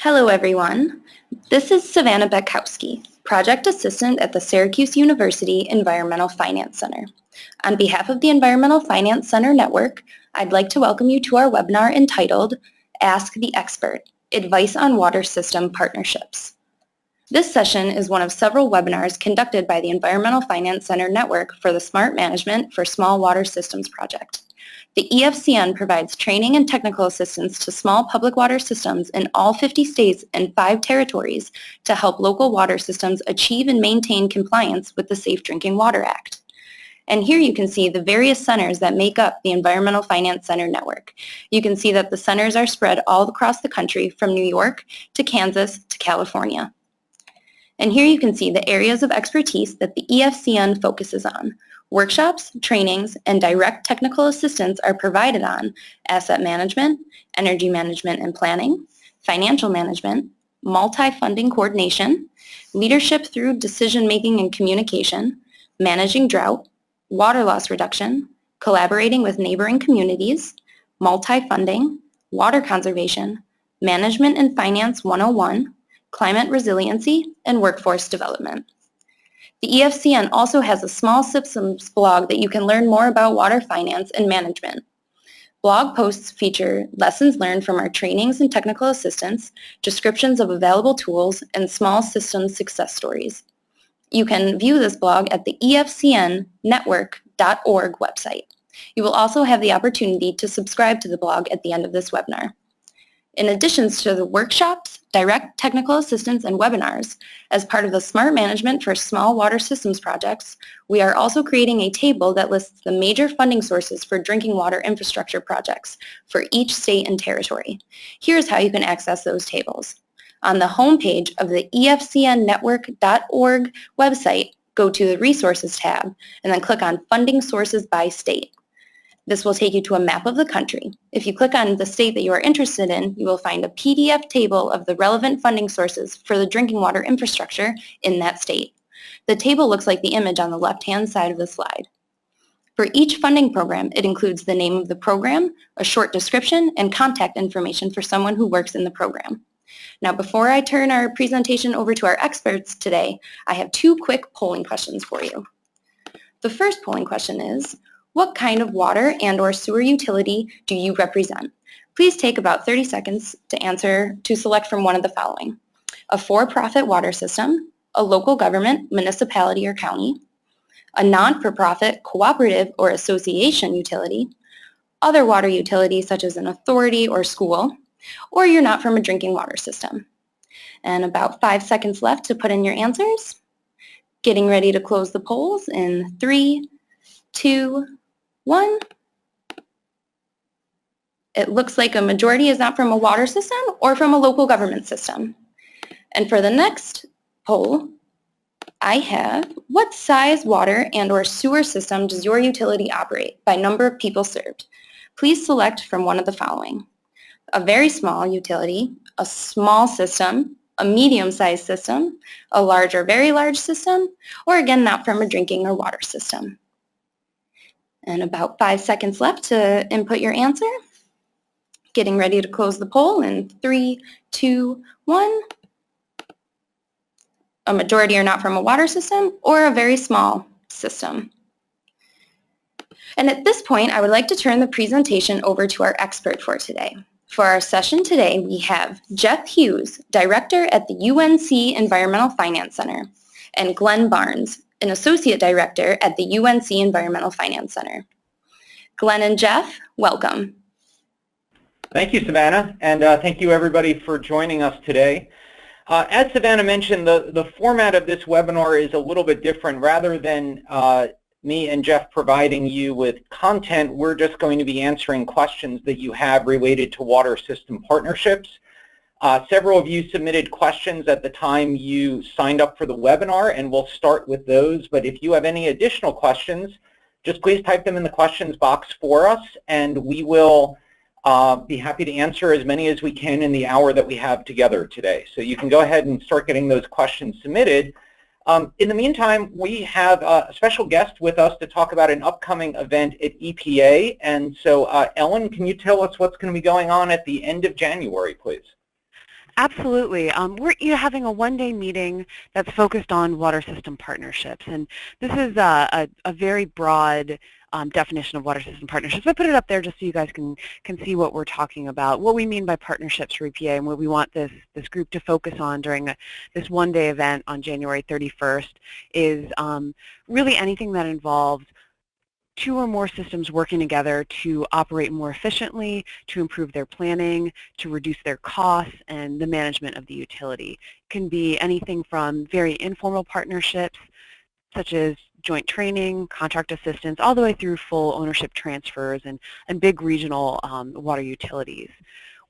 Hello, everyone. This is Savannah Bekowski, Project Assistant at the Syracuse University Environmental Finance Center. On behalf of the Environmental Finance Center Network, I'd like to welcome you to our webinar entitled Ask the Expert, Advice on Water System Partnerships. This session is one of several webinars conducted by the Environmental Finance Center Network for the Smart Management for Small Water Systems project. The EFCN provides training and technical assistance to small public water systems in all 50 states and 5 territories to help local water systems achieve and maintain compliance with the Safe Drinking Water Act. And here you can see the various centers that make up the Environmental Finance Center Network. You can see that the centers are spread all across the country from New York to Kansas to California. And here you can see the areas of expertise that the EFCN focuses on. Workshops, trainings, and direct technical assistance are provided on asset management, energy management and planning, financial management, multi-funding coordination, leadership through decision-making and communication, managing drought, water loss reduction, collaborating with neighboring communities, multi-funding, water conservation, management and finance 101, climate resiliency, and workforce development. The EFCN also has a small systems blog that you can learn more about water finance and management. Blog posts feature lessons learned from our trainings and technical assistance, descriptions of available tools, and small systems success stories. You can view this blog at the efcnnetwork.org website. You will also have the opportunity to subscribe to the blog at the end of this webinar. In addition to the workshops, direct technical assistance, and webinars, as part of the Smart Management for Small Water Systems projects, we are also creating a table that lists the major funding sources for drinking water infrastructure projects for each state and territory. Here's how you can access those tables. On the homepage of the efcnnetwork.org website, go to the Resources tab and then click on Funding Sources by State. This will take you to a map of the country. If you click on the state that you are interested in, you will find a PDF table of the relevant funding sources for the drinking water infrastructure in that state. The table looks like the image on the left-hand side of the slide. For each funding program, it includes the name of the program, a short description, and contact information for someone who works in the program. Now, before I turn our presentation over to our experts today, I have 2 quick polling questions for you. The first polling question is, what kind of water and/or sewer utility do you represent? Please take about 30 seconds to select from one of the following: a for-profit water system, a local government, municipality or county, a non-for-profit, cooperative or association utility, other water utilities such as an authority or school, or you're not from a drinking water system. And about 5 seconds left to put in your answers. Getting ready to close the polls in 3, 2, 1. It looks like a majority is not from a water system or from a local government system. And for the next poll, I have, what size water and/or sewer system does your utility operate by number of people served? Please select from one of the following: a very small utility, a small system, a medium-sized system, a large or very large system, or again, not from a drinking or water system. And about 5 seconds left to input your answer. Getting ready to close the poll in 3, 2, 1. A majority are not from a water system or a very small system. And at this point, I would like to turn the presentation over to our expert for today. For our session today, we have Jeff Hughes, Director at the UNC Environmental Finance Center, and Glenn Barnes, an Associate Director at the UNC Environmental Finance Center. Glenn and Jeff, welcome. Thank you, Savannah, and thank you everybody for joining us today. As Savannah mentioned, the format of this webinar is a little bit different. Rather than me and Jeff providing you with content, we're just going to be answering questions that you have related to water system partnerships. Several of you submitted questions at the time you signed up for the webinar, and we'll start with those. But if you have any additional questions, just please type them in the questions box for us, and we will be happy to answer as many as we can in the hour that we have together today. So you can go ahead and start getting those questions submitted. In the meantime, we have a special guest with us to talk about an upcoming event at EPA. And so, Ellen, can you tell us what's going to be going on at the end of January, please? Absolutely. We're having a one-day meeting that's focused on water system partnerships, and this is a very broad definition of water system partnerships. I put it up there just so you guys can see what we're talking about, what we mean by partnerships for EPA, and what we want this group to focus on during this one-day event on January 31st is really anything that involves two or more systems working together to operate more efficiently, to improve their planning, to reduce their costs, and the management of the utility. It can be anything from very informal partnerships, such as joint training, contract assistance, all the way through full ownership transfers and big regional water utilities.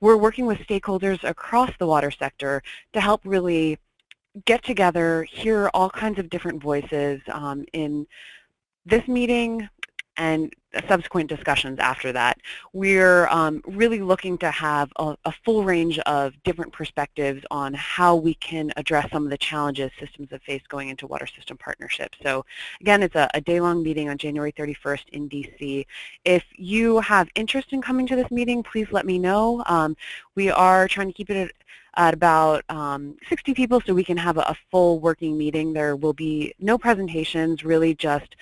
We're working with stakeholders across the water sector to help really get together, hear all kinds of different voices in this meeting and subsequent discussions after that. We're really looking to have a full range of different perspectives on how we can address some of the challenges systems have faced going into water system partnerships. So again, it's a day-long meeting on January 31st in DC. If you have interest in coming to this meeting, please let me know. We are trying to keep it at about 60 people so we can have a full working meeting. There will be no presentations, really just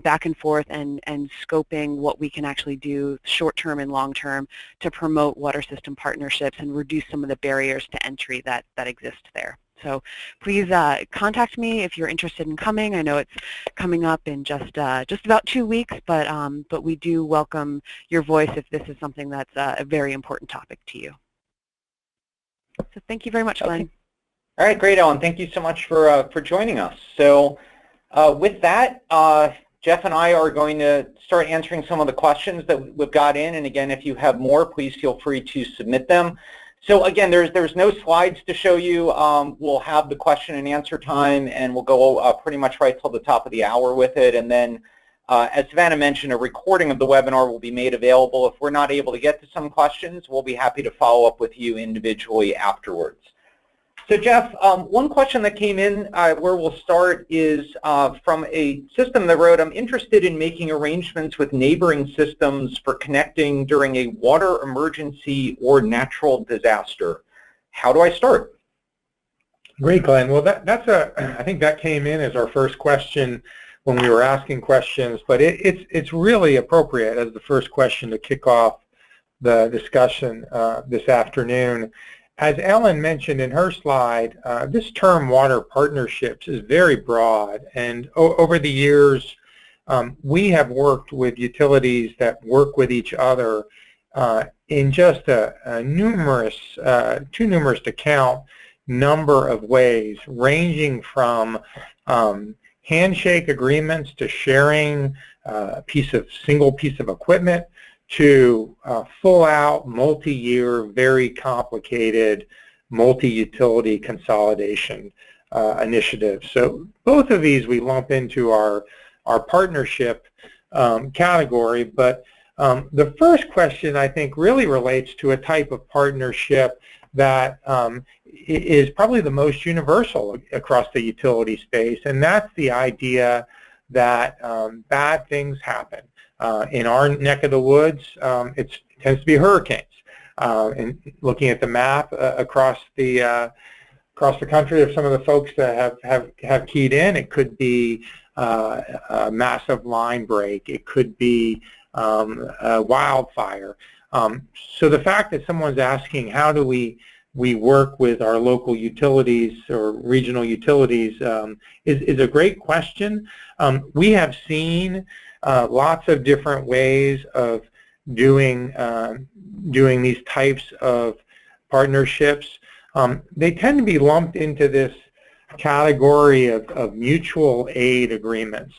back and forth and scoping what we can actually do short-term and long-term to promote water system partnerships and reduce some of the barriers to entry that exist there. So please contact me if you're interested in coming. I know it's coming up in just about 2 weeks, but we do welcome your voice if this is something that's a very important topic to you. So thank you very much, Glenn. Okay. All right, great, Ellen. Thank you so much for joining us. So with that, Jeff and I are going to start answering some of the questions that we've got in. And again, if you have more, please feel free to submit them. So again, there's no slides to show you. We'll have the question and answer time, and we'll go pretty much right till the top of the hour with it. And then, as Savannah mentioned, a recording of the webinar will be made available. If we're not able to get to some questions, we'll be happy to follow up with you individually afterwards. So Jeff, one question that came in where we'll start is from a system that wrote, I'm interested in making arrangements with neighboring systems for connecting during a water emergency or natural disaster. How do I start? Great, Glenn. Well, I think that came in as our first question when we were asking questions, but it's really appropriate as the first question to kick off the discussion this afternoon. As Ellen mentioned in her slide, this term water partnerships is very broad, and over the years we have worked with utilities that work with each other in just too numerous to count number of ways, ranging from handshake agreements to sharing a single piece of equipment to full-out, multi-year, very complicated, multi-utility consolidation initiatives. So both of these we lump into our partnership category, but the first question I think really relates to a type of partnership that is probably the most universal across the utility space, and that's the idea that bad things happen. In our neck of the woods, it tends to be hurricanes. And looking at the map across the country of some of the folks that have keyed in, it could be a massive line break. It could be a wildfire. So the fact that someone's asking how do we work with our local utilities or regional utilities is a great question. We have seen lots of different ways of doing these types of partnerships. They tend to be lumped into this category of mutual aid agreements.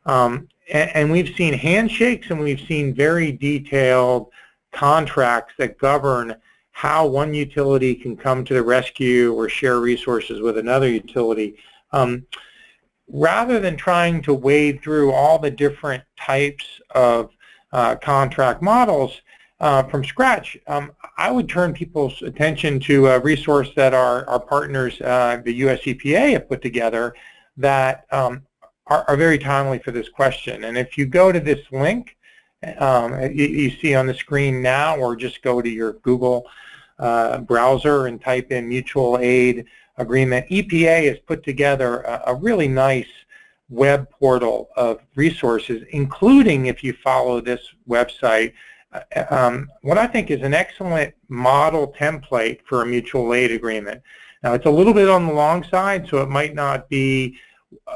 And we've seen handshakes, and we've seen very detailed contracts that govern how one utility can come to the rescue or share resources with another utility. Rather than trying to wade through all the different types of contract models from scratch, I would turn people's attention to a resource that our partners, the US EPA, have put together that are very timely for this question. And if you go to this link you see on the screen now, or just go to your Google browser and type in Mutual Aid Agreement, EPA has put together a really nice web portal of resources, including, if you follow this website, what I think is an excellent model template for a mutual aid agreement. Now, it's a little bit on the long side, so it might not be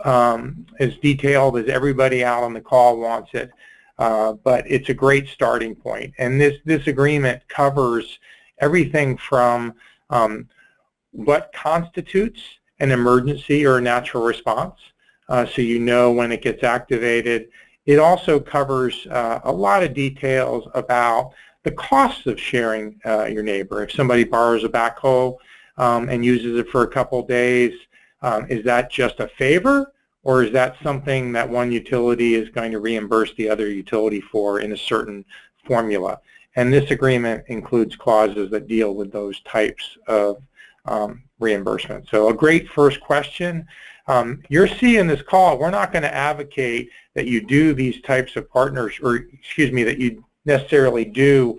as detailed as everybody out on the call wants it, but it's a great starting point. And this agreement covers everything from what constitutes an emergency or a natural response, so you know when it gets activated. It also covers a lot of details about the costs of sharing your neighbor. If somebody borrows a backhoe and uses it for a couple days, is that just a favor, or is that something that one utility is going to reimburse the other utility for in a certain formula? And this agreement includes clauses that deal with those types of reimbursement. So a great first question. You're seeing this call. We're not going to advocate that you do these types of partners, or excuse me, that you necessarily do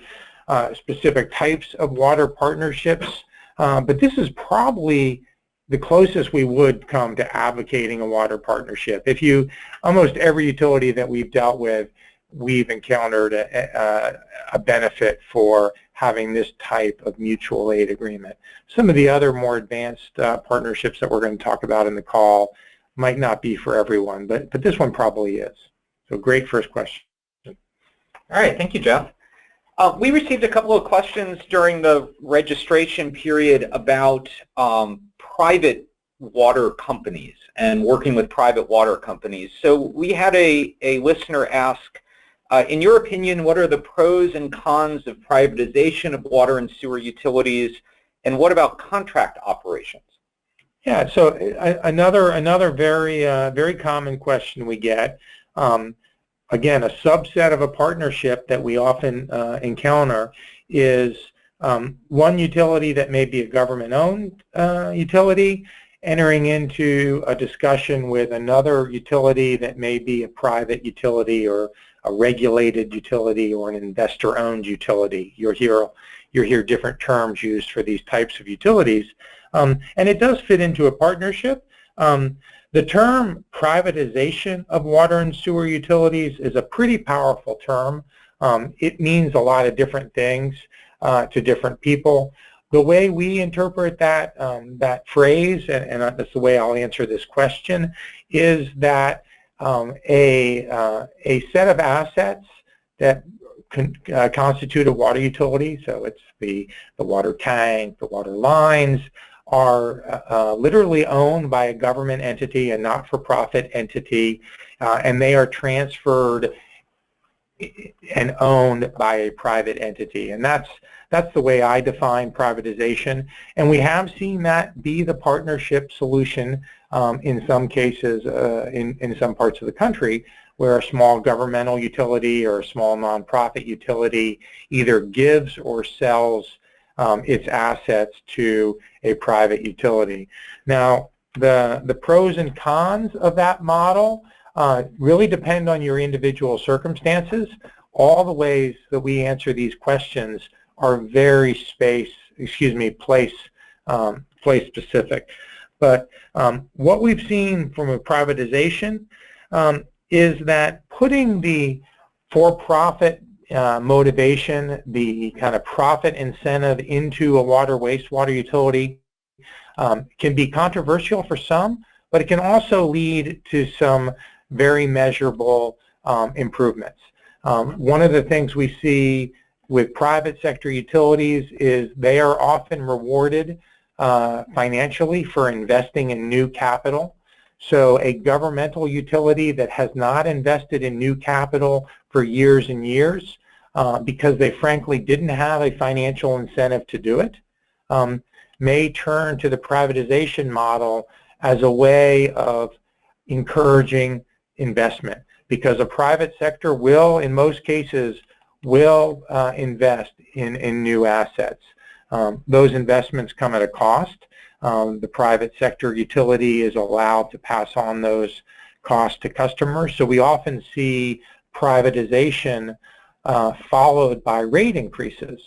specific types of water partnerships, but this is probably the closest we would come to advocating a water partnership. Almost every utility that we've dealt with, we've encountered a benefit for having this type of mutual aid agreement. Some of the other more advanced partnerships that we're going to talk about in the call might not be for everyone, but this one probably is. So great first question. All right, thank you, Jeff. We received a couple of questions during the registration period about private water companies and working with private water companies. So we had a listener ask, in your opinion, what are the pros and cons of privatization of water and sewer utilities, and what about contract operations? Yeah, so another very common question we get. Again, a subset of a partnership that we often encounter is one utility that may be a government-owned utility entering into a discussion with another utility that may be a private utility or a regulated utility or an investor-owned utility. You'll hear different terms used for these types of utilities. And it does fit into a partnership. The term privatization of water and sewer utilities is a pretty powerful term. It means a lot of different things to different people. The way we interpret that, that phrase, and that's the way I'll answer this question, is that a set of assets that constitute a water utility, so it's the water tank, the water lines, are literally owned by a government entity, a not-for-profit entity, and they are transferred and owned by a private entity. And that's the way I define privatization. And we have seen that be the partnership solution in some cases in some parts of the country, where a small governmental utility or a small nonprofit utility either gives or sells its assets to a private utility. Now, the pros and cons of that model really depend on your individual circumstances. All the ways that we answer these questions are very place specific. But what we've seen from a privatization is that putting the for-profit motivation, the kind of profit incentive into a water wastewater utility can be controversial for some, but it can also lead to some very measurable improvements. One of the things we see with private sector utilities is they are often rewarded financially for investing in new capital. So a governmental utility that has not invested in new capital for years and years because they frankly didn't have a financial incentive to do it may turn to the privatization model as a way of encouraging investment, because a private sector will, in most cases, invest in new assets. Those investments come at a cost. The private sector utility is allowed to pass on those costs to customers. So we often see privatization followed by rate increases.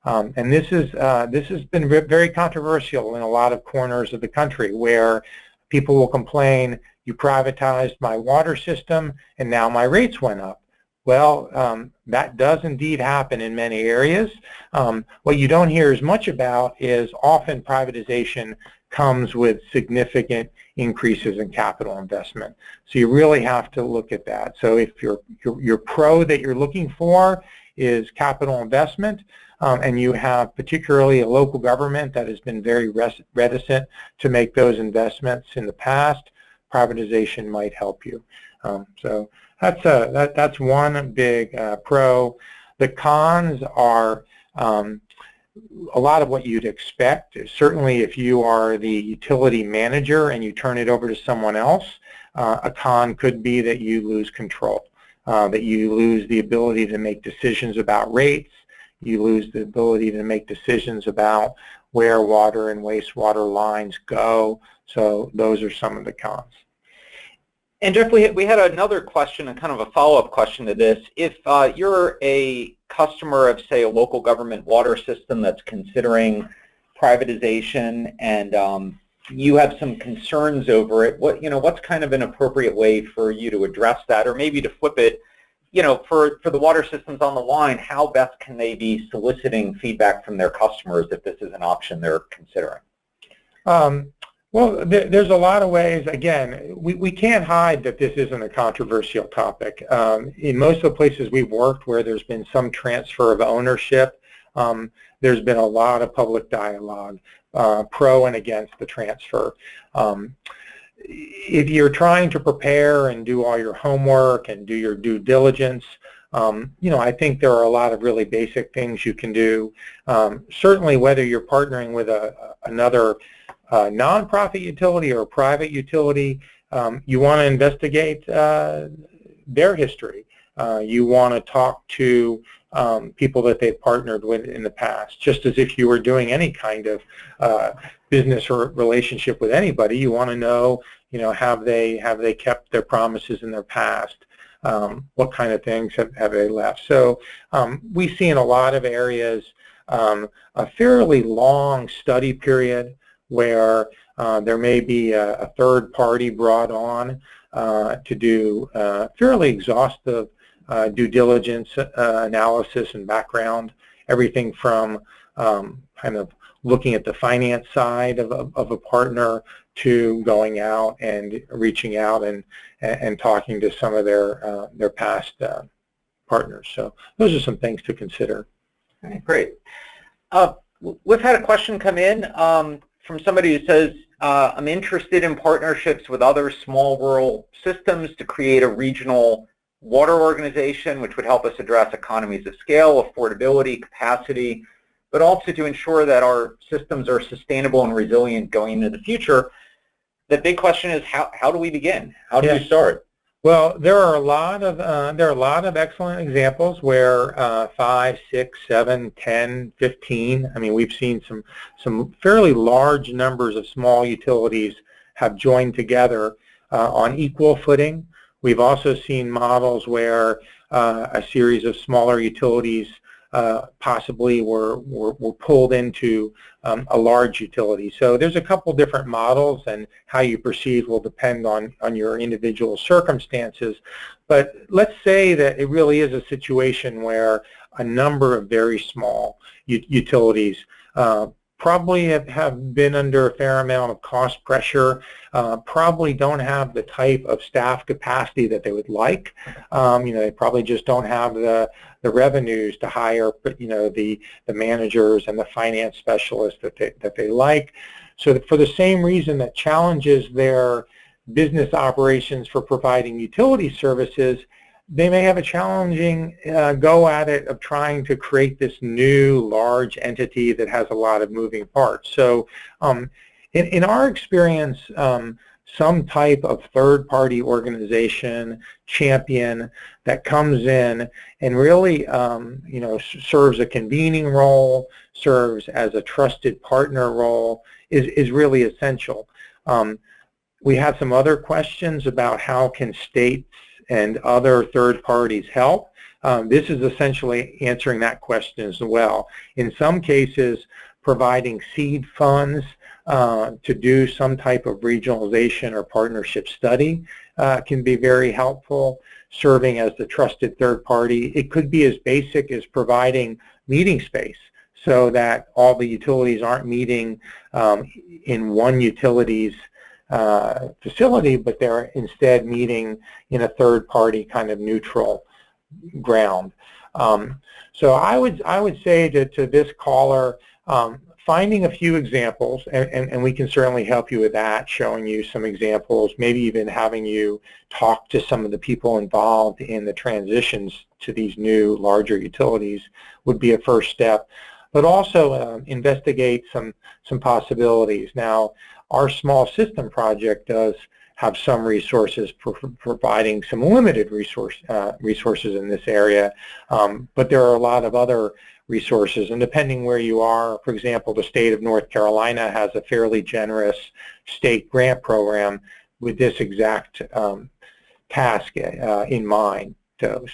And this has been very controversial in a lot of corners of the country, where people will complain, you privatized my water system and now my rates went up. Well, that does indeed happen in many areas. What you don't hear as much about is often privatization comes with significant increases in capital investment. So you really have to look at that. So if your pro that you're looking for is capital investment, and you have particularly a local government that has been very reticent to make those investments in the past, privatization might help you. So that's one big pro. The cons are a lot of what you'd expect. Certainly if you are the utility manager and you turn it over to someone else, a con could be that you lose control, that you lose the ability to make decisions about rates, you lose the ability to make decisions about where water and wastewater lines go. So those are some of the cons. And Jeff, we had another question, and kind of a follow-up question to this. If you're a customer of, say, a local government water system that's considering privatization, and you have some concerns over it, what's kind of an appropriate way for you to address that, or maybe to flip it, for the water systems on the line, how best can they be soliciting feedback from their customers if this is an option they're considering? Well, there's a lot of ways. Again, we can't hide that this isn't a controversial topic. In most of the places we've worked where there's been some transfer of ownership, there's been a lot of public dialogue, pro and against the transfer. If you're trying to prepare and do all your homework and do your due diligence, I think there are a lot of really basic things you can do. Certainly, whether you're partnering with another nonprofit utility or a private utility, you want to investigate their history. You want to talk to people that they've partnered with in the past. Just as if you were doing any kind of business or relationship with anybody, you want to know, have they kept their promises in their past? What kind of things have they left? So we see in a lot of areas a fairly long study period where there may be a third party brought on to do fairly exhaustive due diligence analysis and background, everything from kind of looking at the finance side of a partner to going out and reaching out and talking to some of their past partners. So those are some things to consider. Okay, great. We've had a question come in from somebody who says, I'm interested in partnerships with other small rural systems to create a regional water organization, which would help us address economies of scale, affordability, capacity, but also to ensure that our systems are sustainable and resilient going into the future. The big question is, how do we begin? How do we start? Well, there are a lot of excellent examples where 5, 6, 7, 10, 15. I mean, we've seen some fairly large numbers of small utilities have joined together on equal footing. We've also seen models where a series of smaller utilities possibly were pulled into a large utility. So there's a couple different models, and how you proceed will depend on your individual circumstances. But let's say that it really is a situation where a number of very small utilities probably have been under a fair amount of cost pressure, probably don't have the type of staff capacity that they would like. They probably just don't have the revenues to hire, the managers and the finance specialists that they like. So for the same reason that challenges their business operations for providing utility services, they may have a challenging go at it of trying to create this new large entity that has a lot of moving parts. So in our experience, some type of third-party organization, champion that comes in and really serves a convening role, serves as a trusted partner role is really essential. We have some other questions about how can states and other third parties help. this is essentially answering that question as well. In some cases, providing seed funds to do some type of regionalization or partnership study can be very helpful, serving as the trusted third party. It could be as basic as providing meeting space so that all the utilities aren't meeting in one utility's facility, but they're instead meeting in a third party kind of neutral ground. So I would say to this caller, finding a few examples, and we can certainly help you with that, showing you some examples, maybe even having you talk to some of the people involved in the transitions to these new larger utilities would be a first step. But also investigate some possibilities. Now, our small system project does have some resources providing some limited resources in this area, but there are a lot of other resources, and depending where you are, for example, the state of North Carolina has a fairly generous state grant program with this exact task in mind.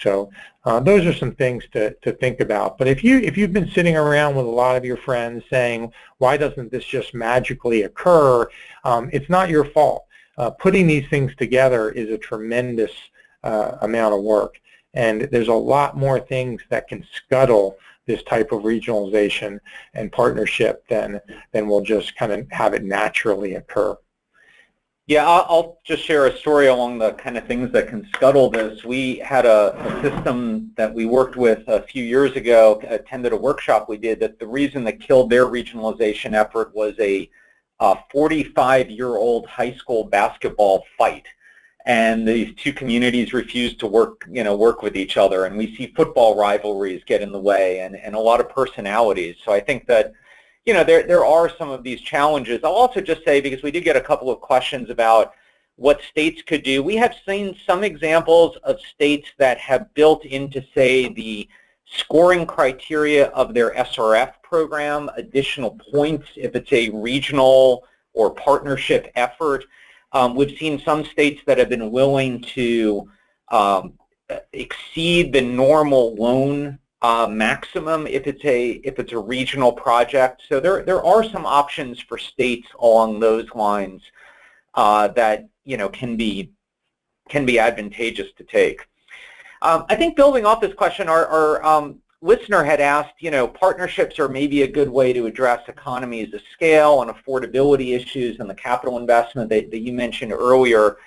So those are some things to think about. But if you've been sitting around with a lot of your friends saying, why doesn't this just magically occur, it's not your fault. Putting these things together is a tremendous amount of work, and there's a lot more things that can scuttle this type of regionalization and partnership than will just kind of have it naturally occur. Yeah, I'll just share a story along the kind of things that can scuttle this. We had a system that we worked with a few years ago, attended a workshop we did, that the reason that killed their regionalization effort was a 45-year-old high school basketball fight. And these two communities refused to work with each other, and we see football rivalries get in the way, and a lot of personalities. So I think that, there are some of these challenges. I'll also just say, because we did get a couple of questions about what states could do, we have seen some examples of states that have built into, say, the scoring criteria of their SRF program additional points if it's a regional or partnership effort. We've seen some states that have been willing to exceed the normal loan maximum if it's a regional project. So there are some options for states along those lines that can be advantageous to take. I think building off this question, our listener had asked, partnerships are maybe a good way to address economies of scale and affordability issues and the capital investment that you mentioned earlier.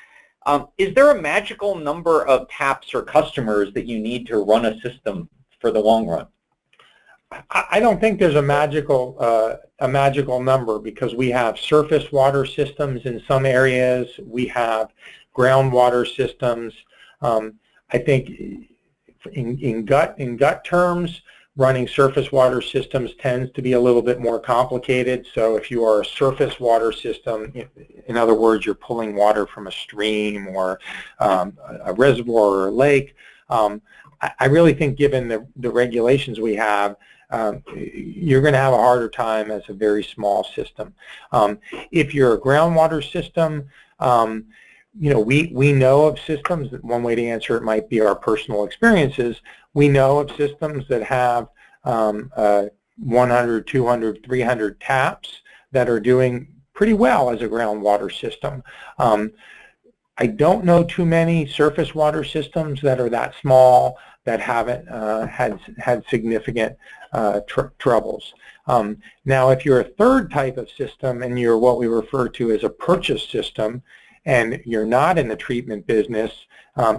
Is there a magical number of taps or customers that you need to run a system for the long run? I don't think there's a magical number, because we have surface water systems in some areas, we have groundwater systems. I think in gut terms, running surface water systems tends to be a little bit more complicated. So if you are a surface water system, in other words, you're pulling water from a stream or a reservoir or a lake, I really think given the regulations we have, you're going to have a harder time as a very small system. If you're a groundwater system, we know of systems. One way to answer it might be our personal experiences. We know of systems that have 100, 200, 300 taps that are doing pretty well as a groundwater system. I don't know too many surface water systems that are that small that haven't had significant troubles. Now, if you're a third type of system and you're what we refer to as a purchase system, and you're not in the treatment business,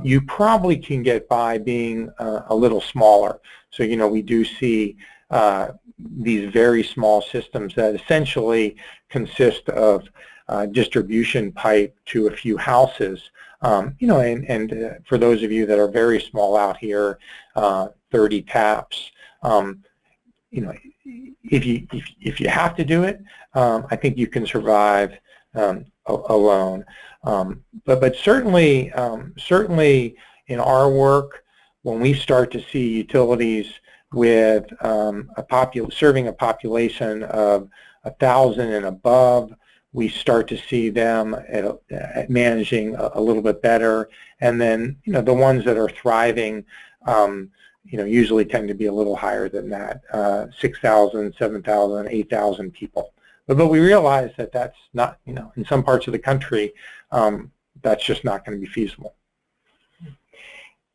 you probably can get by being a little smaller. So, we do see these very small systems that essentially consist of distribution pipe to a few houses. And for those of you that are very small out here, 30 taps. If you have to do it, I think you can survive alone. But certainly in our work, when we start to see utilities with serving a population of 1,000 and above, we start to see them at managing a little bit better. And then the ones that are thriving usually tend to be a little higher than that, 6,000, 7,000, 8,000 people. But we realize that that's not, in some parts of the country, that's just not going to be feasible.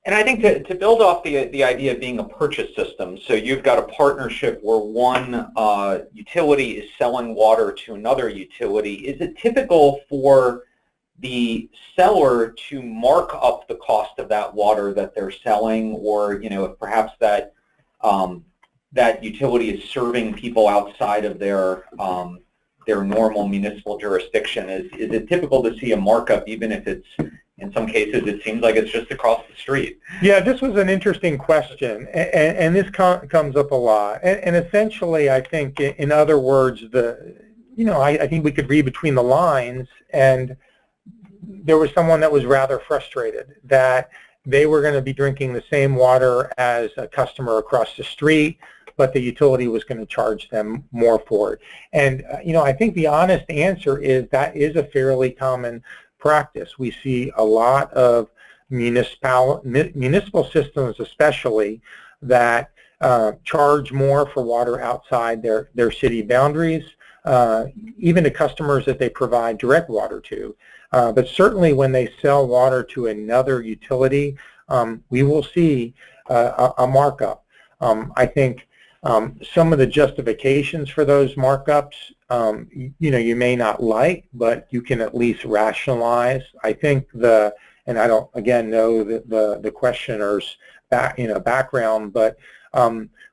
And I think to build off the idea of being a purchase system, so you've got a partnership where one utility is selling water to another utility. Is it typical for the seller to mark up the cost of that water that they're selling, or if perhaps that that utility is serving people outside of their normal municipal jurisdiction? Is it typical to see a markup, even if it's, in some cases, it seems like it's just across the street? Yeah, this was an interesting question, and this comes up a lot. And essentially, I think, in other words, I think we could read between the lines, and there was someone that was rather frustrated that they were going to be drinking the same water as a customer across the street, but the utility was going to charge them more for it. And, I think the honest answer is that is a fairly common practice. We see a lot of municipal systems, especially, that charge more for water outside their city boundaries, even to customers that they provide direct water to. But certainly when they sell water to another utility, we will see a markup. I think some of the justifications for those markups, you may not like, but you can at least rationalize. I think and I don't, again, know the questioner's background, but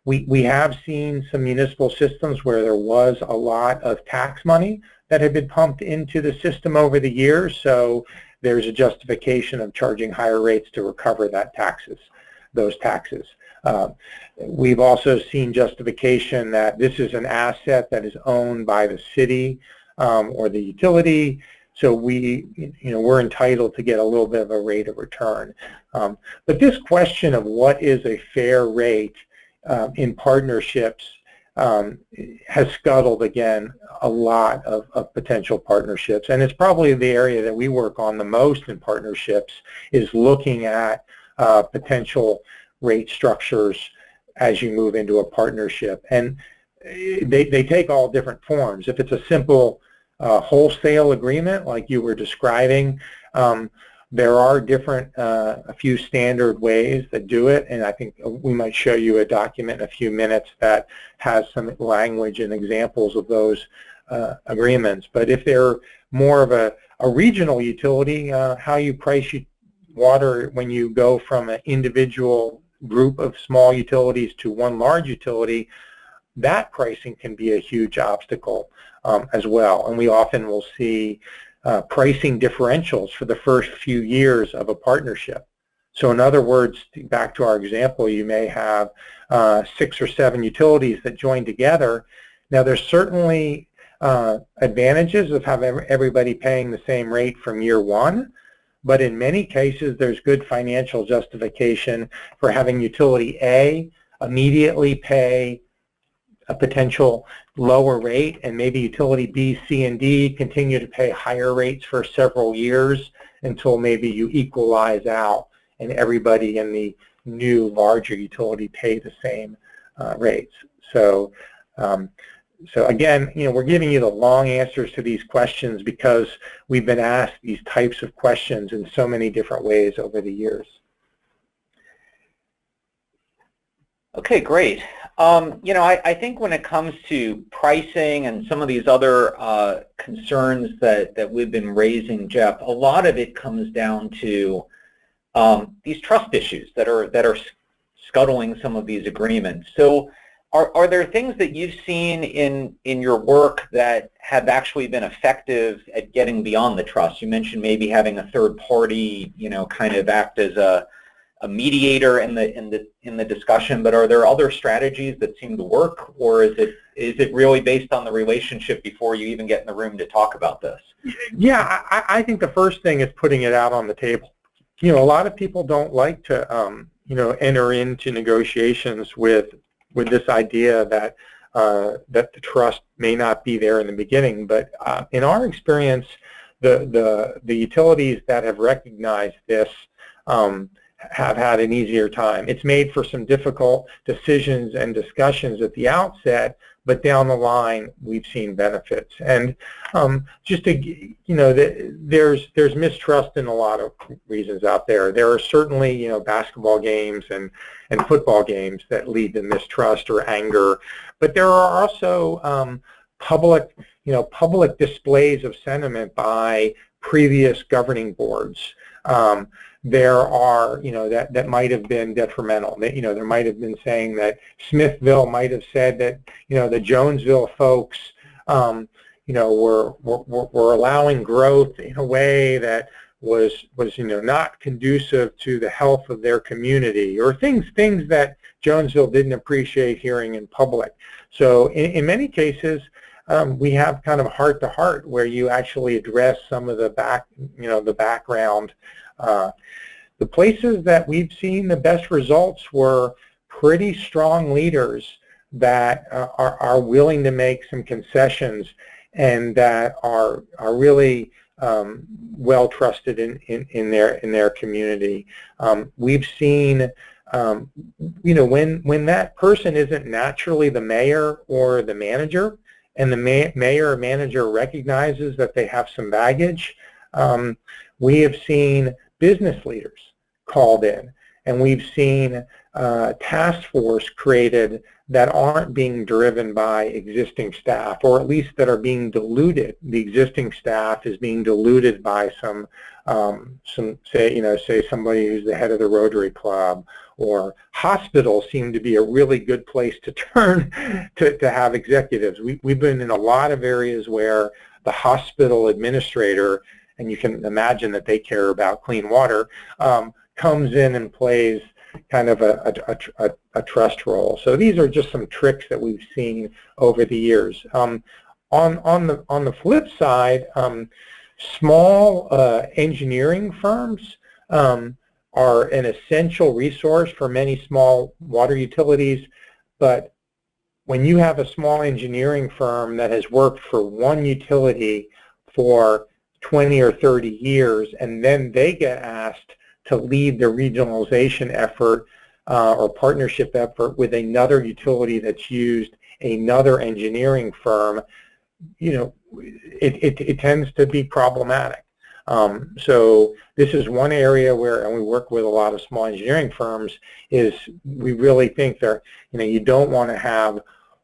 we have seen some municipal systems where there was a lot of tax money that had been pumped into the system over the years, so there's a justification of charging higher rates to recover those taxes. We've also seen justification that this is an asset that is owned by the city or the utility, so we're entitled to get a little bit of a rate of return. But this question of what is a fair rate in partnerships has scuttled, again, a lot of potential partnerships, and it's probably the area that we work on the most in partnerships, is looking at potential rate structures as you move into a partnership. And they take all different forms. If it's a simple wholesale agreement like you were describing, there are a few standard ways that do it, and I think we might show you a document in a few minutes that has some language and examples of those agreements. But if they're more of a regional utility, how you price water when you go from an individual group of small utilities to one large utility, that pricing can be a huge obstacle as well. And we often will see pricing differentials for the first few years of a partnership. So in other words, back to our example, you may have 6 or 7 utilities that join together. Now there's certainly advantages of having everybody paying the same rate from year one, but in many cases there's good financial justification for having utility A immediately pay a potential lower rate, and maybe utility B, C, and D continue to pay higher rates for several years until maybe you equalize out and everybody in the new larger utility pay the same rates. So again, we're giving you the long answers to these questions because we've been asked these types of questions in so many different ways over the years. Okay, great. I think when it comes to pricing and some of these other concerns that we've been raising, Jeff, a lot of it comes down to these trust issues that are scuttling some of these agreements. So are there things that you've seen in your work that have actually been effective at getting beyond the trust? You mentioned maybe having a third party, kind of act as a mediator in the discussion, but are there other strategies that seem to work, or is it really based on the relationship before you even get in the room to talk about this? Yeah, I think the first thing is putting it out on the table. A lot of people don't like to enter into negotiations with this idea that the trust may not be there in the beginning. But in our experience, the utilities that have recognized this have had an easier time. It's made for some difficult decisions and discussions at the outset, but down the line we've seen benefits. And just to, there's mistrust in a lot of reasons out there. There are certainly, basketball games and football games that lead to mistrust or anger, but there are also public displays of sentiment by previous governing boards. There are, that might have been detrimental. There might have been saying that Smithville might have said that, the Jonesville folks, were allowing growth in a way that was not conducive to the health of their community, or things that Jonesville didn't appreciate hearing in public. So in many cases, we have kind of heart-to-heart where you actually address some of the background. The places that we've seen the best results were pretty strong leaders that are willing to make some concessions and that are really well trusted in their community. We've seen when that person isn't naturally the mayor or the manager, and the mayor or manager recognizes that they have some baggage, we have seen business leaders called in, and we've seen task force created that aren't being driven by existing staff, or at least that are being diluted. The existing staff is being diluted by say somebody who's the head of the Rotary Club, or hospitals seem to be a really good place to turn to have executives. We've been in a lot of areas where the hospital administrator, and you can imagine that they care about clean water, comes in and plays kind of a trust role. So these are just some tricks that we've seen over the years. On the flip side, small engineering firms are an essential resource for many small water utilities, but when you have a small engineering firm that has worked for one utility for 20 or 30 years, and then they get asked to lead the regionalization effort or partnership effort with another utility that's used another engineering firm, it tends to be problematic. So this is one area where, and we work with a lot of small engineering firms, is we really think that, you don't want to have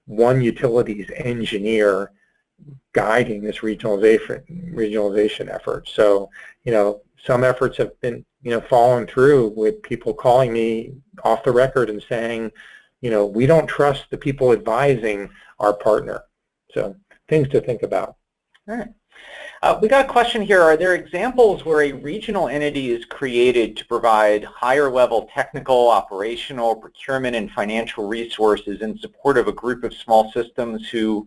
one utility's engineer guiding this regionalization effort. So, some efforts have been, fallen through with people calling me off the record and saying, we don't trust the people advising our partner. So things to think about. All right. We got a question here. Are there examples where a regional entity is created to provide higher level technical, operational, procurement, and financial resources in support of a group of small systems who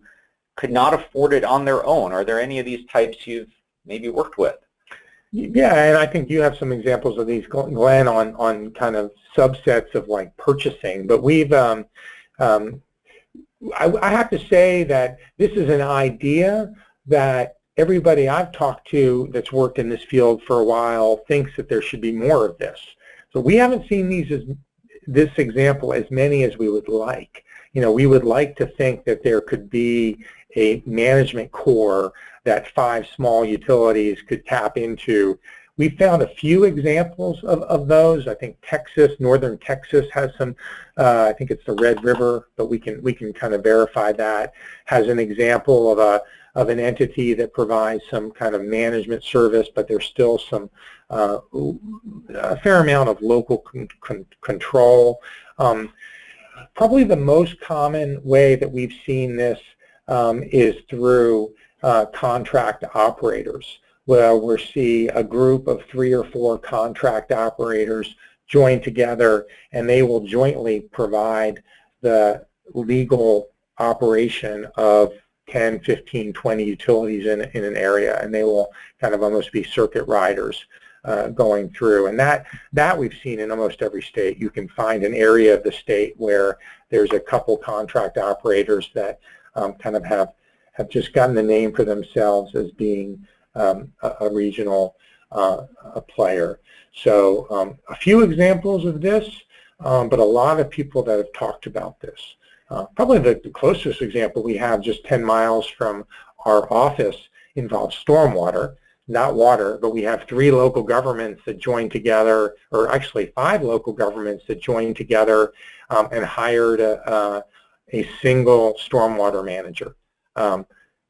could not afford it on their own? Are there any of these types you've maybe worked with? Yeah, and I think you have some examples of these, Glenn, on kind of subsets of like purchasing. But we've, I have to say that this is an idea that everybody I've talked to that's worked in this field for a while thinks that there should be more of this. So we haven't seen this example as many as we would like. We would like to think that there could be a management core that 5 small utilities could tap into. We found a few examples of those. I think northern Texas has some, I think it's the Red River, but we can kind of verify that, has an example of an entity that provides some kind of management service, but there's still some, a fair amount of local control. Probably the most common way that we've seen this is through contract operators, where we'll see a group of 3 or 4 contract operators join together, and they will jointly provide the legal operation of 10, 15, 20 utilities in an area, and they will kind of almost be circuit riders going through. And that we've seen in almost every state. You can find an area of the state where there's a couple contract operators that kind of have just gotten the name for themselves as being a regional a player. So a few examples of this, but a lot of people that have talked about this. Probably the closest example we have just 10 miles from our office involves stormwater, not water, but we have 3 local governments that joined together, or actually 5 local governments that joined together and hired a single stormwater manager.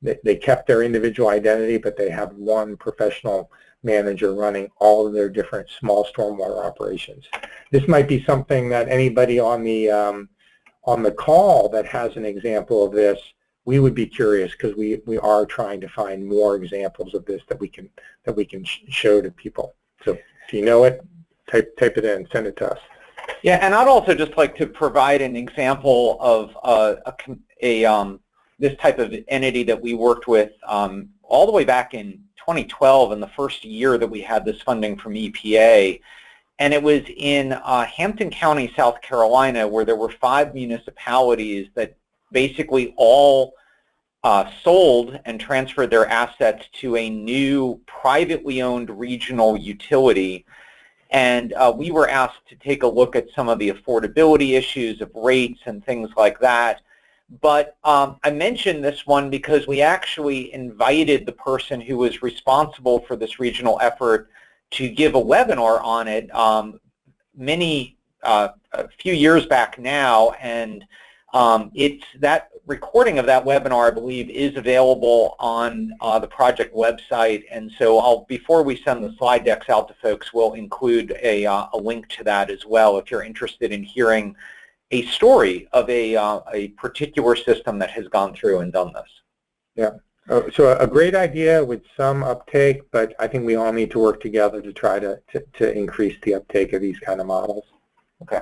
They kept their individual identity, but they have one professional manager running all of their different small stormwater operations. This might be something that anybody on the call that has an example of this, we would be curious, because we are trying to find more examples of this that we can show to people. So if you know it, type it in, send it to us. Yeah, and I'd also just like to provide an example of this type of entity that we worked with all the way back in 2012, in the first year that we had this funding from EPA. And it was in Hampton County, South Carolina, where there were 5 municipalities that basically all sold and transferred their assets to a new privately owned regional utility. And we were asked to take a look at some of the affordability issues of rates and things like that. But I mentioned this one because we actually invited the person who was responsible for this regional effort to give a webinar on it a few years back now, and that recording of that webinar, I believe, is available on the project website. And so before we send the slide decks out to folks, we'll include a link to that as well if you're interested in hearing a story of a particular system that has gone through and done this. Yeah. So a great idea with some uptake, but I think we all need to work together to try to increase the uptake of these kind of models. Okay.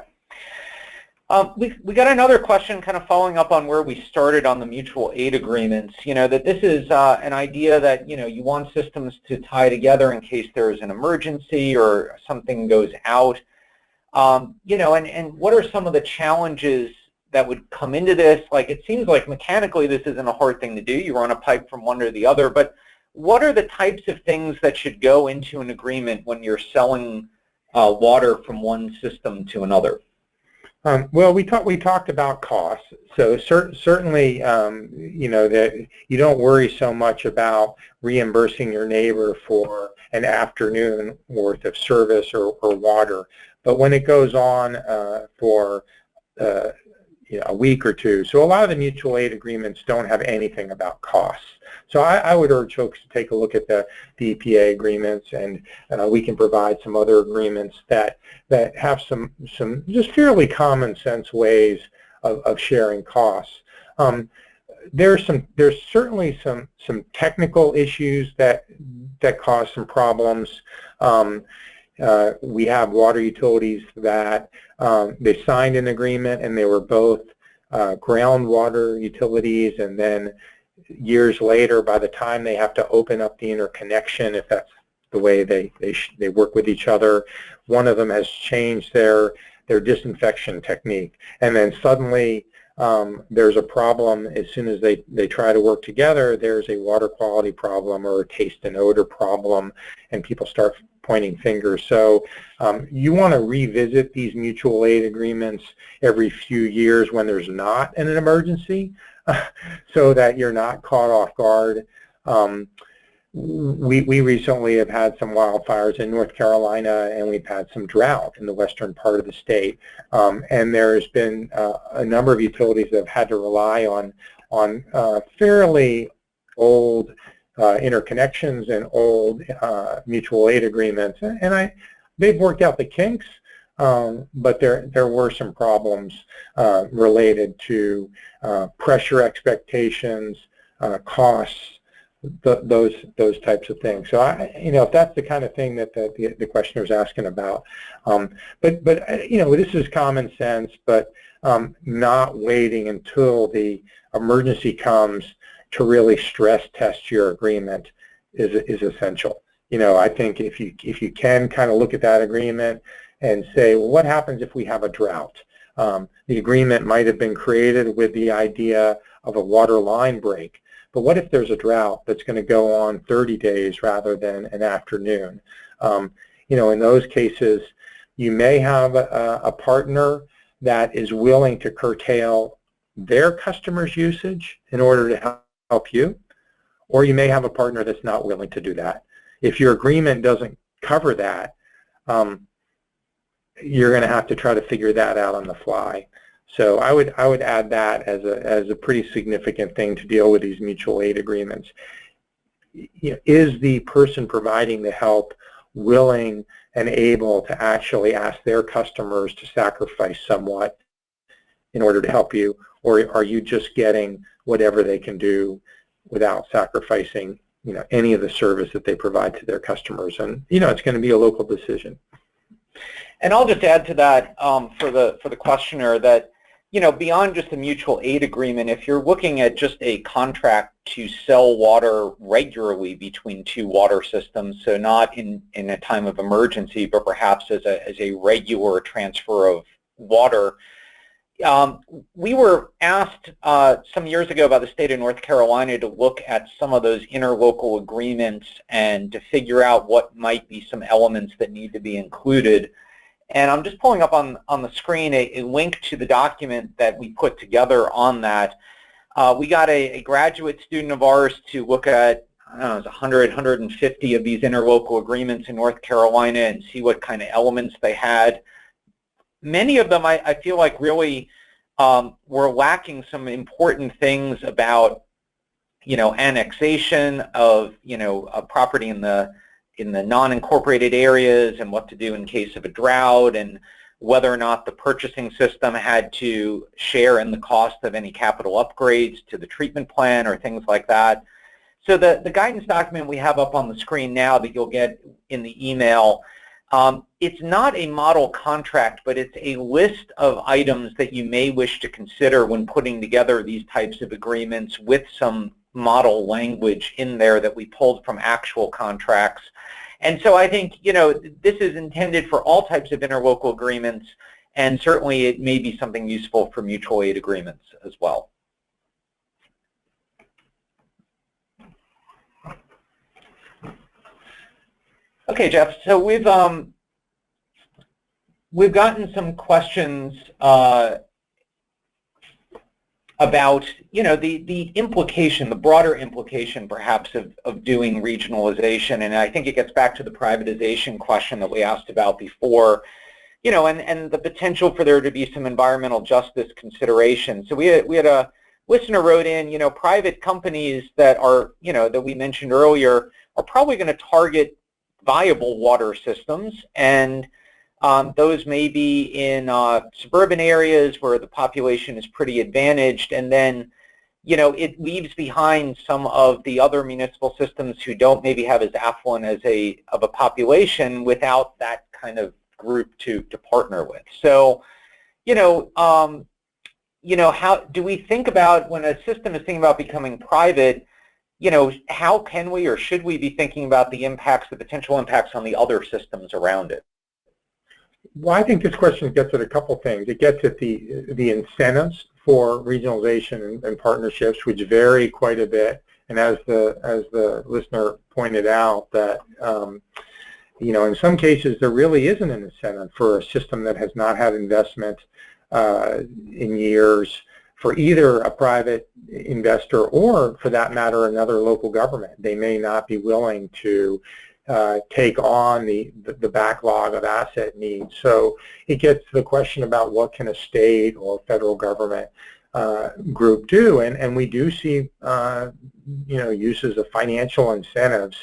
We got another question kind of following up on where we started on the mutual aid agreements, that this is an idea that, you want systems to tie together in case there's an emergency or something goes out. And what are some of the challenges that would come into this? Like, it seems like mechanically this isn't a hard thing to do. You run a pipe from one to the other, but what are the types of things that should go into an agreement when you're selling water from one system to another? Well, we talked about costs. So certainly, that you don't worry so much about reimbursing your neighbor for an afternoon worth of service or water. But when it goes on for a week or two, so a lot of the mutual aid agreements don't have anything about costs. So I would urge folks to take a look at the EPA agreements, and we can provide some other agreements that have some just fairly common sense ways of sharing costs. There's certainly some technical issues that cause some problems. We have water utilities that they signed an agreement and they were both groundwater utilities, and then years later, by the time they have to open up the interconnection, if that's the way they work with each other, one of them has changed their disinfection technique, and then suddenly there's a problem. As soon as they try to work together, there's a water quality problem or a taste and odor problem, and people start pointing fingers. So you want to revisit these mutual aid agreements every few years when there's not an emergency, so that you're not caught off guard. We recently have had some wildfires in North Carolina, and we've had some drought in the western part of the state. And there's been a number of utilities that have had to rely on fairly old interconnections and old mutual aid agreements, and they've worked out the kinks, but there were some problems related to pressure expectations, costs, those types of things. So if that's the kind of thing that the questioner is asking about, but this is common sense, but not waiting until the emergency comes to really stress test your agreement is essential. I think if you can kind of look at that agreement and say, well, what happens if we have a drought? The agreement might have been created with the idea of a water line break, but what if there's a drought that's going to go on 30 days rather than an afternoon? In those cases, you may have a partner that is willing to curtail their customers' usage in order to help you, or you may have a partner that's not willing to do that. If your agreement doesn't cover that, you're going to have to try to figure that out on the fly. So I would add that as a pretty significant thing to deal with these mutual aid agreements. Is the person providing the help willing and able to actually ask their customers to sacrifice somewhat in order to help you, or are you just getting whatever they can do without sacrificing any of the service that they provide to their customers? And it's going to be a local decision. And I'll just add to that for the questioner that beyond just a mutual aid agreement, if you're looking at just a contract to sell water regularly between two water systems, so not in a time of emergency, but perhaps as a regular transfer of water. We were asked some years ago by the state of North Carolina to look at some of those interlocal agreements and to figure out what might be some elements that need to be included. And I'm just pulling up on the screen a link to the document that we put together on that. We got a graduate student of ours to look at, I don't know, it was 100, 150 of these interlocal agreements in North Carolina and see what kind of elements they had. Many of them, I feel like, really were lacking some important things about, annexation of, a property in the non-incorporated areas and what to do in case of a drought, and whether or not the purchasing system had to share in the cost of any capital upgrades to the treatment plan or things like that. So the guidance document we have up on the screen now that you'll get in the email, it's not a model contract, but it's a list of items that you may wish to consider when putting together these types of agreements, with some model language in there that we pulled from actual contracts. And so I think, this is intended for all types of interlocal agreements, and certainly it may be something useful for mutual aid agreements as well. Okay, Jeff, so we've gotten some questions about, the implication, the broader implication perhaps of doing regionalization. And I think it gets back to the privatization question that we asked about before, and the potential for there to be some environmental justice consideration. So we had a listener wrote in, private companies that are, that we mentioned earlier are probably going to target viable water systems, and those may be in suburban areas where the population is pretty advantaged, and then it leaves behind some of the other municipal systems who don't maybe have as affluent of a population without that kind of group to partner with. So how do we think about, when a system is thinking about becoming private, how can we or should we be thinking about the impacts, the potential impacts on the other systems around it? Well, I think this question gets at a couple things. It gets at the incentives for regionalization and partnerships, which vary quite a bit. And as the listener pointed out, that in some cases there really isn't an incentive for a system that has not had investment in years for either a private investor or, for that matter, another local government. They may not be willing to take on the backlog of asset needs. So it gets to the question about what can a state or federal government group do, and we do see uses of financial incentives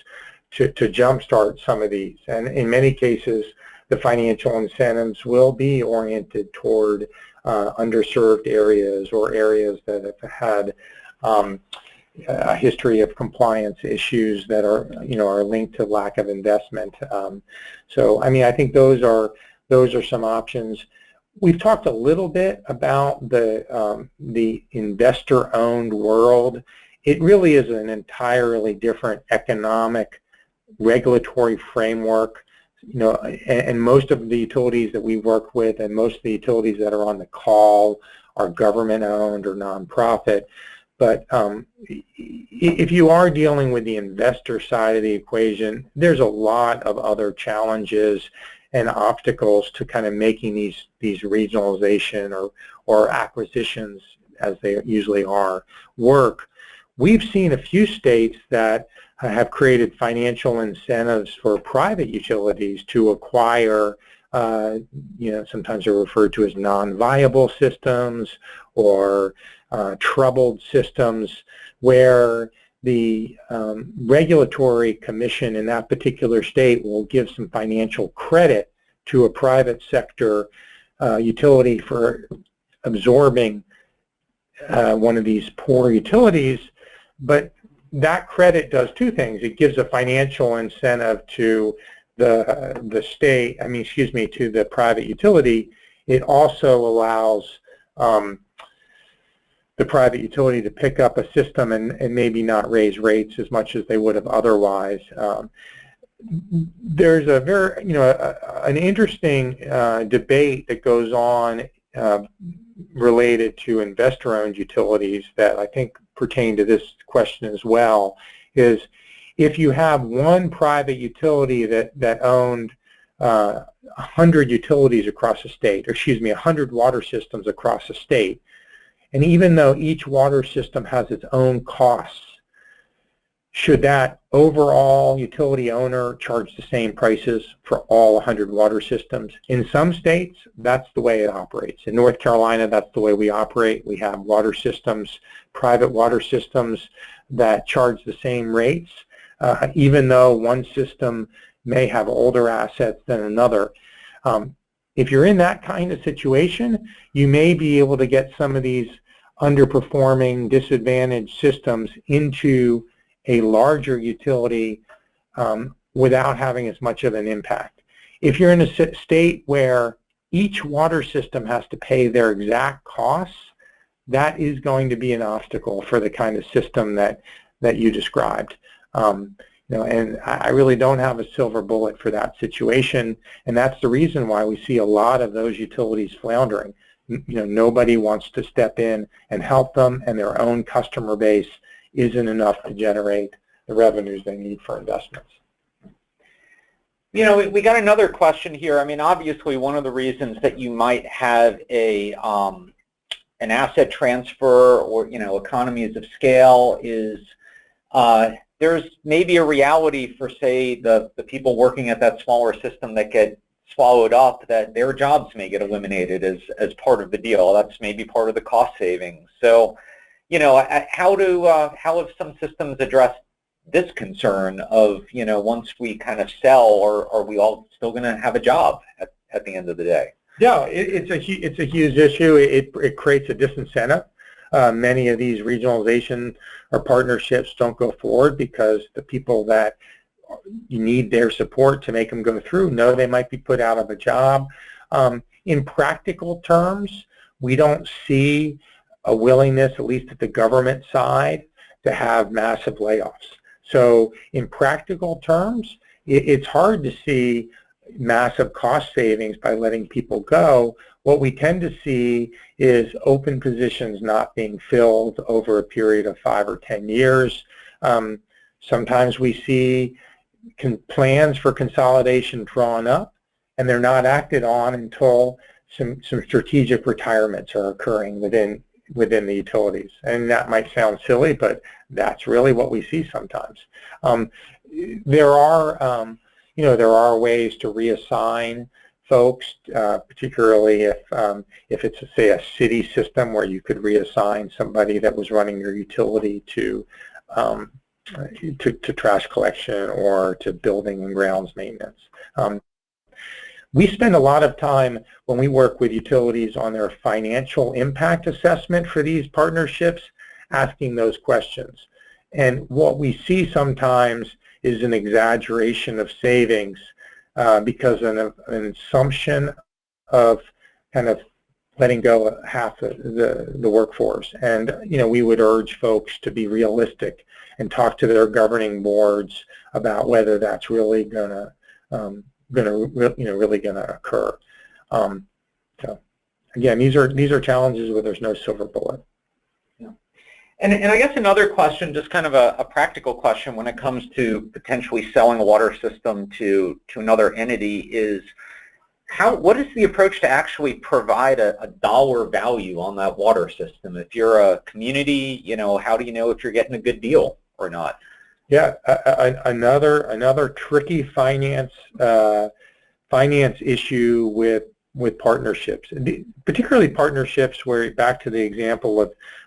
to jumpstart some of these. And in many cases, the financial incentives will be oriented toward underserved areas or areas that have had a history of compliance issues that are linked to lack of investment. So I think those are some options. We've talked a little bit about the investor-owned world. It really is an entirely different economic regulatory framework. And most of the utilities that we work with, and most of the utilities that are on the call, are government-owned or nonprofit. But if you are dealing with the investor side of the equation, there's a lot of other challenges and obstacles to kind of making these regionalization or acquisitions, as they usually are, work. We've seen a few states that have created financial incentives for private utilities to acquire, sometimes they're referred to as non-viable systems or troubled systems, where the regulatory commission in that particular state will give some financial credit to a private sector utility for absorbing one of these poor utilities. But that credit does two things. It gives a financial incentive to the state, to the private utility. It also allows the private utility to pick up a system and maybe not raise rates as much as they would have otherwise. There's a very, an interesting debate that goes on related to investor-owned utilities that I think pertain to this question as well, is if you have one private utility that owned 100 utilities across a state, or 100 water systems across a state, and even though each water system has its own costs, should that overall utility owner charge the same prices for all 100 water systems? In some states, that's the way it operates. In North Carolina, that's the way we operate. We have water systems, private water systems, that charge the same rates, even though one system may have older assets than another. If you're in that kind of situation, you may be able to get some of these underperforming, disadvantaged systems into a larger utility without having as much of an impact. If you're in a state where each water system has to pay their exact costs, that is going to be an obstacle for the kind of system that you described. And I really don't have a silver bullet for that situation, and that's the reason why we see a lot of those utilities floundering. Nobody wants to step in and help them, and their own customer base isn't enough to generate the revenues they need for investments. We got another question here. Obviously, one of the reasons that you might have an asset transfer or economies of scale is there's maybe a reality for, say, the people working at that smaller system that get swallowed up, that their jobs may get eliminated as part of the deal. That's maybe part of the cost savings. So, how have some systems addressed this concern of, once we kind of sell, are we all still going to have a job at the end of the day? Yeah, it's a huge issue. It creates a disincentive. Many of these regionalization or partnerships don't go forward because the people that you need their support to make them go through know they might be put out of a job. In practical terms, we don't see a willingness, at least at the government side, to have massive layoffs. So in practical terms, it's hard to see massive cost savings by letting people go. What we tend to see is open positions not being filled over a period of 5 or 10 years. Sometimes we see plans for consolidation drawn up, and they're not acted on until some strategic retirements are occurring within the utilities. And that might sound silly, but that's really what we see sometimes. There are ways to reassign folks, particularly if it's, say, a city system where you could reassign somebody that was running your utility to trash collection or to building and grounds maintenance. We spend a lot of time when we work with utilities on their financial impact assessment for these partnerships, asking those questions. And what we see sometimes is an exaggeration of savings because of an assumption of kind of letting go half the workforce. And we would urge folks to be realistic and talk to their governing boards about whether that's really gonna occur. So again, these are challenges where there's no silver bullet. Yeah. And I guess another question, just kind of a practical question when it comes to potentially selling a water system to another entity is, what is the approach to actually provide a dollar value on that water system? If you're a community, how do you know if you're getting a good deal or not? Yeah, another tricky finance issue with partnerships, particularly partnerships where, back to the example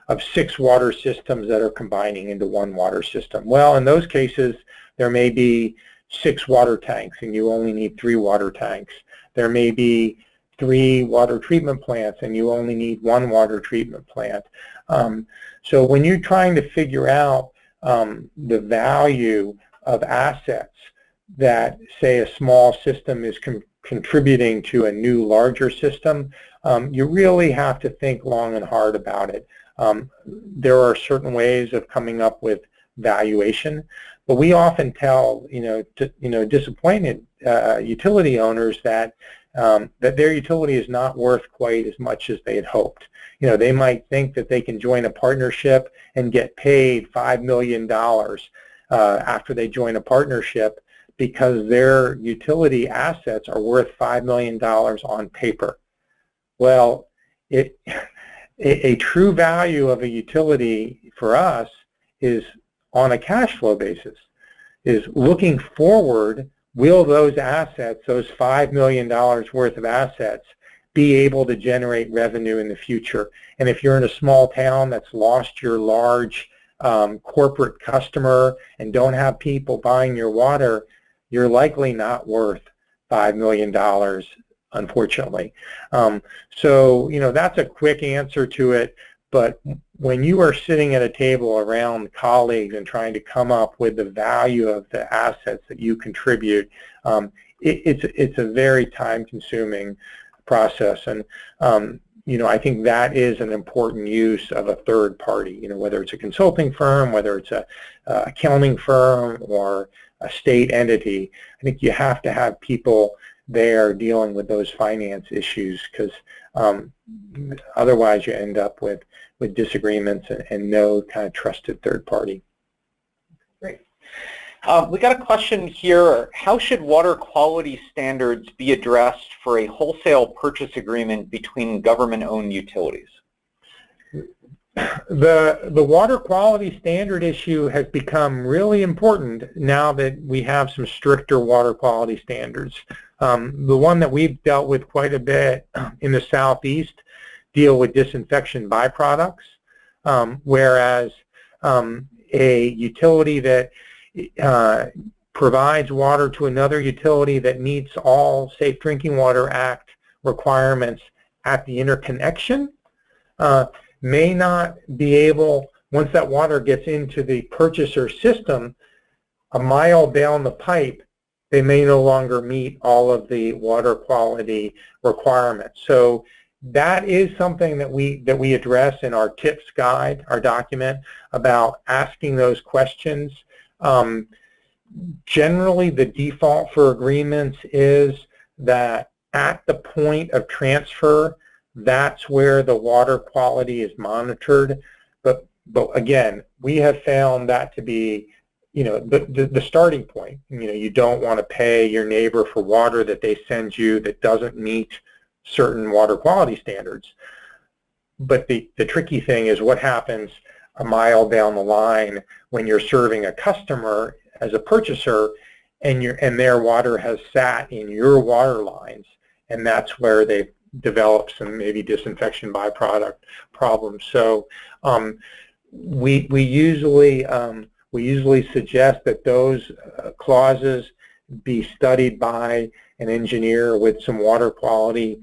of 6 water systems that are combining into one water system. Well, in those cases, there may be 6 water tanks and you only need 3 water tanks. There may be 3 water treatment plants and you only need 1 water treatment plant. So when you're trying to figure out the value of assets that, say, a small system is contributing to a new larger system, you really have to think long and hard about it. There are certain ways of coming up with valuation, but we often tell disappointed utility owners that their utility is not worth quite as much as they had hoped. They might think that they can join a partnership and get paid $5 million after they join a partnership because their utility assets are worth $5 million on paper. Well, a true value of a utility for us is on a cash flow basis, is looking forward, will those assets, those $5 million worth of assets, be able to generate revenue in the future? And if you're in a small town that's lost your large corporate customer and don't have people buying your water, you're likely not worth $5 million, unfortunately. So, that's a quick answer to it. But when you are sitting at a table around colleagues and trying to come up with the value of the assets that you contribute, it's a very time-consuming process. And I think that is an important use of a third party, whether it's a consulting firm, whether it's a accounting firm or a state entity. I think you have to have people there dealing with those finance issues, because otherwise you end up with disagreements and no kind of trusted third party. Great. We got a question here. How should water quality standards be addressed for a wholesale purchase agreement between government-owned utilities? The water quality standard issue has become really important now that we have some stricter water quality standards. The one that we've dealt with quite a bit in the Southeast deal with disinfection byproducts, whereas a utility that provides water to another utility that meets all Safe Drinking Water Act requirements at the interconnection may not be able, once that water gets into the purchaser system, a mile down the pipe, they may no longer meet all of the water quality requirements. So that is something that we address in our tips guide, our document, about asking those questions. Generally, the default for agreements is that at the point of transfer, that's where the water quality is monitored. But again, we have found that to be, the starting point. You don't want to pay your neighbor for water that they send you that doesn't meet certain water quality standards. But the tricky thing is what happens a mile down the line when you're serving a customer as a purchaser and their water has sat in your water lines, and that's where they've developed some maybe disinfection byproduct problems. So we usually suggest that those clauses be studied by an engineer with some water quality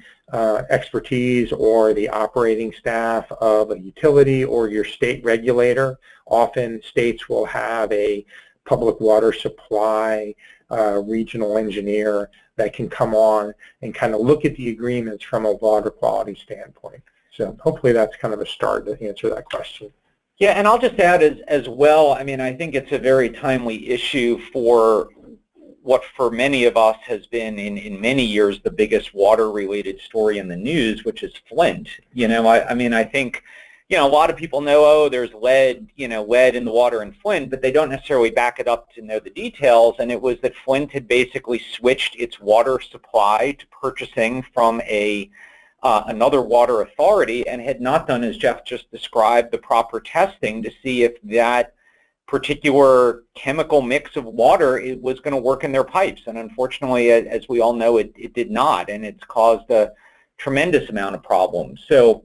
expertise, or the operating staff of a utility or your state regulator. Often states will have a public water supply regional engineer that can come on and kind of look at the agreements from a water quality standpoint. So hopefully that's kind of a start to answer that question. Yeah, and I'll just add as well, I think it's a very timely issue for what for many of us has been in many years the biggest water-related story in the news, which is Flint. I think, a lot of people know, oh, there's lead, lead in the water in Flint, but they don't necessarily back it up to know the details. And it was that Flint had basically switched its water supply to purchasing from another water authority and had not done, as Jeff just described, the proper testing to see if that particular chemical mix of water was going to work in their pipes. And unfortunately, as we all know, it did not, and it's caused a tremendous amount of problems. So,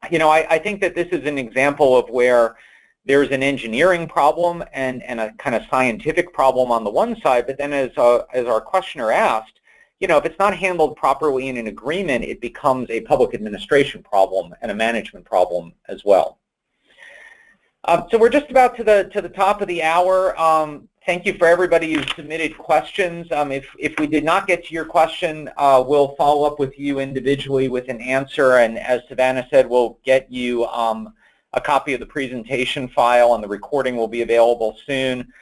I think that this is an example of where there's an engineering problem and a kind of scientific problem on the one side, but then as our questioner asked, if it's not handled properly in an agreement, it becomes a public administration problem and a management problem as well. So we're just about to the top of the hour. Thank you for everybody who submitted questions. If we did not get to your question, we'll follow up with you individually with an answer. And as Savannah said, we'll get you a copy of the presentation file, and the recording will be available soon.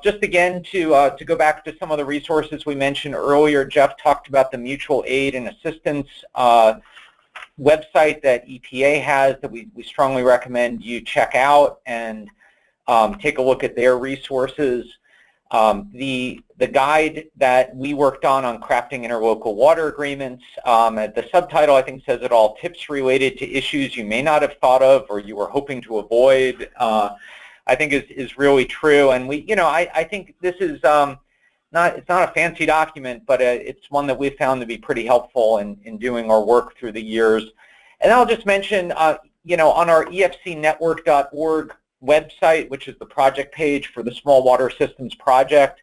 Just again, to go back to some of the resources we mentioned earlier, Jeff talked about the mutual aid and assistance website that EPA has that we strongly recommend you check out and take a look at their resources. The guide that we worked on crafting interlocal water agreements, the subtitle I think says it all, tips related to issues you may not have thought of or you were hoping to avoid, I think is really true. And I think this is it's not a fancy document, but it's one that we've found to be pretty helpful in doing our work through the years. And I'll just mention, on our efcnetwork.org website, which is the project page for the Small Water Systems Project,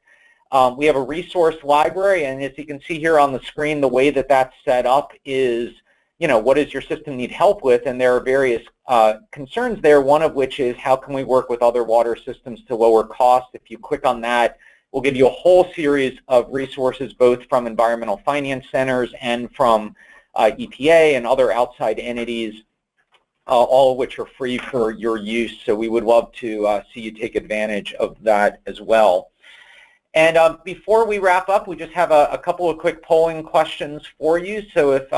we have a resource library, and as you can see here on the screen, the way that that's set up is, what does your system need help with? And there are various concerns there, one of which is how can we work with other water systems to lower costs. If you click on that, we'll give you a whole series of resources, both from environmental finance centers and from EPA and other outside entities, all of which are free for your use. So we would love to see you take advantage of that as well. And before we wrap up, we just have a couple of quick polling questions for you. So if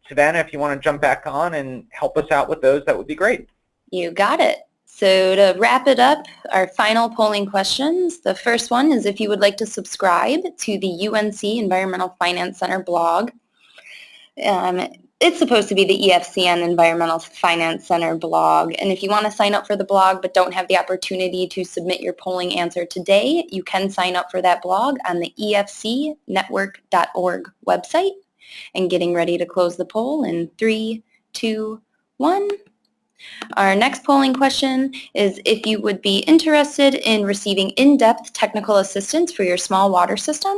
Savannah, if you want to jump back on and help us out with those, that would be great. You got it. So to wrap it up, our final polling questions, the first one is if you would like to subscribe to the UNC Environmental Finance Center blog. It's supposed to be the EFCN Environmental Finance Center blog, and if you want to sign up for the blog but don't have the opportunity to submit your polling answer today, you can sign up for that blog on the efcnetwork.org website. And getting ready to close the poll in 3, 2, 1. Our next polling question is if you would be interested in receiving in-depth technical assistance for your small water system.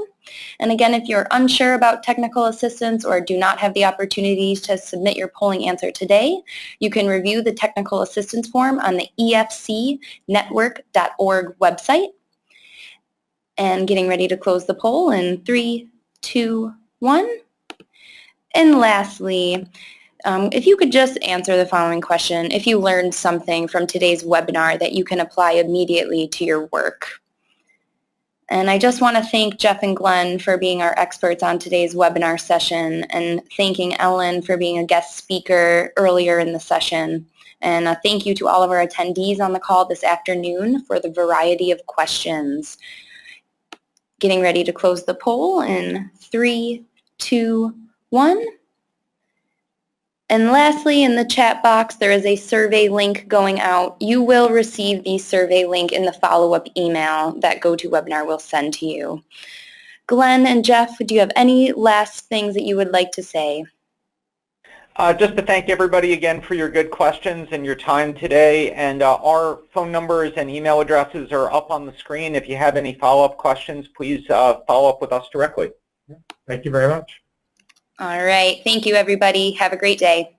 And again, if you're unsure about technical assistance or do not have the opportunity to submit your polling answer today, you can review the technical assistance form on the efcnetwork.org website. And getting ready to close the poll in 3, 2, 1. And lastly, if you could just answer the following question, if you learned something from today's webinar that you can apply immediately to your work. And I just want to thank Jeff and Glenn for being our experts on today's webinar session, and thanking Ellen for being a guest speaker earlier in the session. And thank you to all of our attendees on the call this afternoon for the variety of questions. Getting ready to close the poll in 3, 2, 1. And lastly, in the chat box, there is a survey link going out. You will receive the survey link in the follow-up email that GoToWebinar will send to you. Glenn and Jeff, do you have any last things that you would like to say? Just to thank everybody again for your good questions and your time today. And our phone numbers and email addresses are up on the screen. If you have any follow-up questions, please follow up with us directly. Thank you very much. All right. Thank you, everybody. Have a great day.